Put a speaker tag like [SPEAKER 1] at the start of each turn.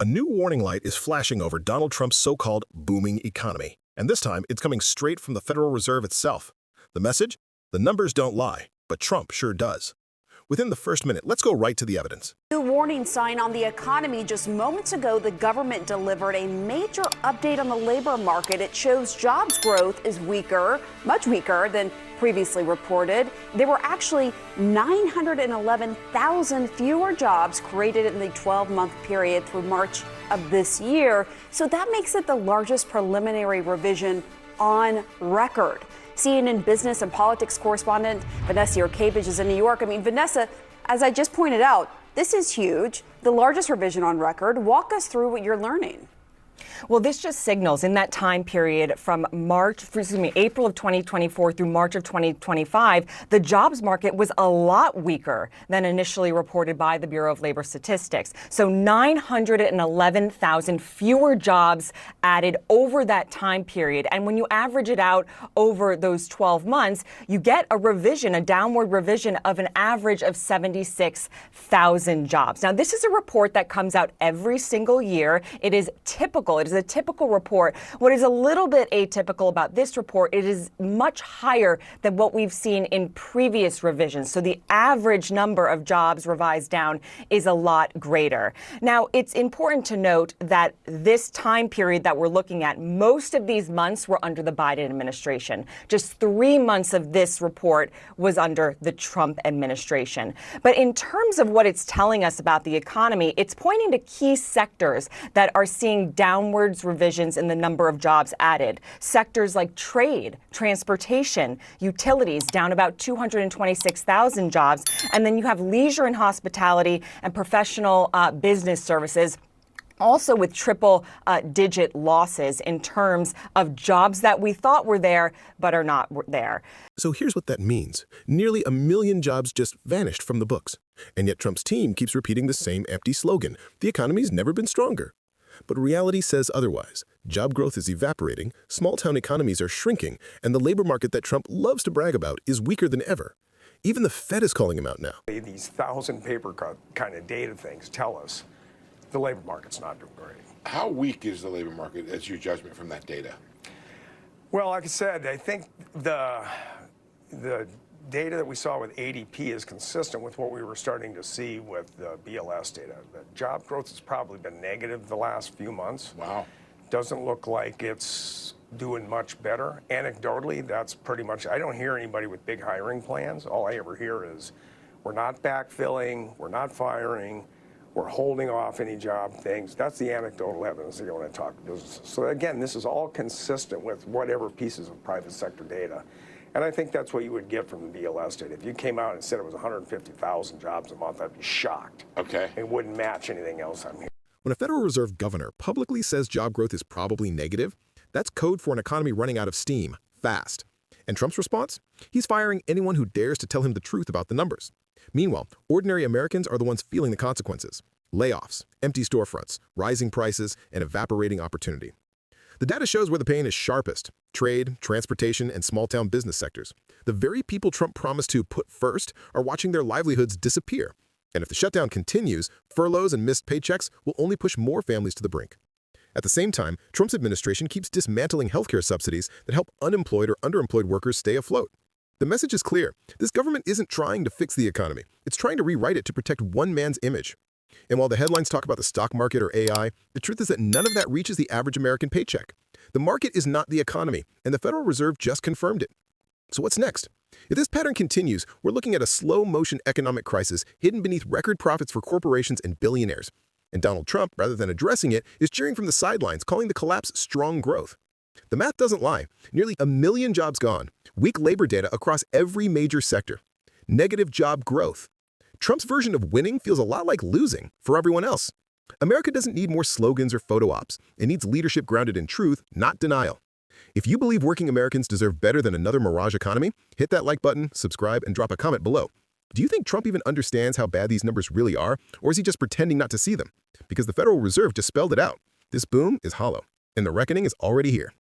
[SPEAKER 1] A new warning light is flashing over Donald Trump's so-called booming economy. And this time, it's coming straight from the Federal Reserve itself. The message? The numbers don't lie, but Trump sure does. Within the first minute, let's go right to the evidence.
[SPEAKER 2] New warning sign on the economy. Just moments ago, the government delivered a major update on the labor market. It shows jobs growth is weaker, much weaker than previously reported. There were actually 911,000 fewer jobs created in the 12-month period through March of this year. So that makes it the largest preliminary revision on record. CNN business and politics correspondent Vanessa Yurkevich is in New York. Vanessa, as I just pointed out, this is huge, the largest revision on record. Walk us through what you're learning.
[SPEAKER 3] Well, this just signals in that time period from April of 2024 through March of 2025, the jobs market was a lot weaker than initially reported by the Bureau of Labor Statistics. So 911,000 fewer jobs added over that time period. And when you average it out over those 12 months, you get a revision, a downward revision of an average of 76,000 jobs. Now, this is a report that comes out every single year. It is typical. It is a typical report. What is a little bit atypical about this report, it is much higher than what we've seen in previous revisions. So the average number of jobs revised down is a lot greater. Now, it's important to note that this time period that we're looking at, most of these months were under the Biden administration. Just 3 months of this report was under the Trump administration. But in terms of what it's telling us about the economy, it's pointing to key sectors that are seeing downwards revisions in the number of jobs added. Sectors like trade, transportation, utilities down about 226,000 jobs. And then you have leisure and hospitality and professional business services, also with triple-digit losses in terms of jobs that we thought were there but are not there.
[SPEAKER 1] So here's what that means. Nearly 1 million jobs just vanished from the books. And yet Trump's team keeps repeating the same empty slogan. The economy's never been stronger. But reality says otherwise. Job growth is evaporating, small-town economies are shrinking, and the labor market that Trump loves to brag about is weaker than ever. Even the Fed is calling him out now.
[SPEAKER 4] These 1,000 paper cut kind of data things tell us the labor market's not doing great.
[SPEAKER 5] How weak is the labor market as your judgment from that data?
[SPEAKER 4] Well, like I said, I think the data that we saw with ADP is consistent with what we were starting to see with the BLS data. The job growth has probably been negative the last few months.
[SPEAKER 5] Wow.
[SPEAKER 4] Doesn't look like it's doing much better. Anecdotally, that's pretty much, I don't hear anybody with big hiring plans. All I ever hear is we're not backfilling, we're not firing, we're holding off any job things. That's the anecdotal evidence that you want to talk business. So again, this is all consistent with whatever pieces of private sector data. And I think that's what you would get from the BLS data. If you came out and said it was 150,000 jobs a month, I'd be shocked.
[SPEAKER 5] Okay.
[SPEAKER 4] It wouldn't match anything else I'm hearing.
[SPEAKER 1] When a Federal Reserve governor publicly says job growth is probably negative, that's code for an economy running out of steam, fast. And Trump's response? He's firing anyone who dares to tell him the truth about the numbers. Meanwhile, ordinary Americans are the ones feeling the consequences. Layoffs, empty storefronts, rising prices, and evaporating opportunity. The data shows where the pain is sharpest: trade, transportation, and small-town business sectors. The very people Trump promised to put first are watching their livelihoods disappear. And if the shutdown continues, furloughs and missed paychecks will only push more families to the brink. At the same time, Trump's administration keeps dismantling healthcare subsidies that help unemployed or underemployed workers stay afloat. The message is clear. This government isn't trying to fix the economy. It's trying to rewrite it to protect one man's image. And while the headlines talk about the stock market or AI, the truth is that none of that reaches the average American paycheck. The market is not the economy, and the Federal Reserve just confirmed it. So what's next? If this pattern continues, we're looking at a slow-motion economic crisis hidden beneath record profits for corporations and billionaires. And Donald Trump, rather than addressing it, is cheering from the sidelines, calling the collapse strong growth. The math doesn't lie. Nearly 1 million jobs gone, weak labor data across every major sector, negative job growth. Trump's version of winning feels a lot like losing for everyone else. America doesn't need more slogans or photo ops. It needs leadership grounded in truth, not denial. If you believe working Americans deserve better than another mirage economy, hit that like button, subscribe, and drop a comment below. Do you think Trump even understands how bad these numbers really are, or is he just pretending not to see them? Because the Federal Reserve just spelled it out. This boom is hollow, and the reckoning is already here.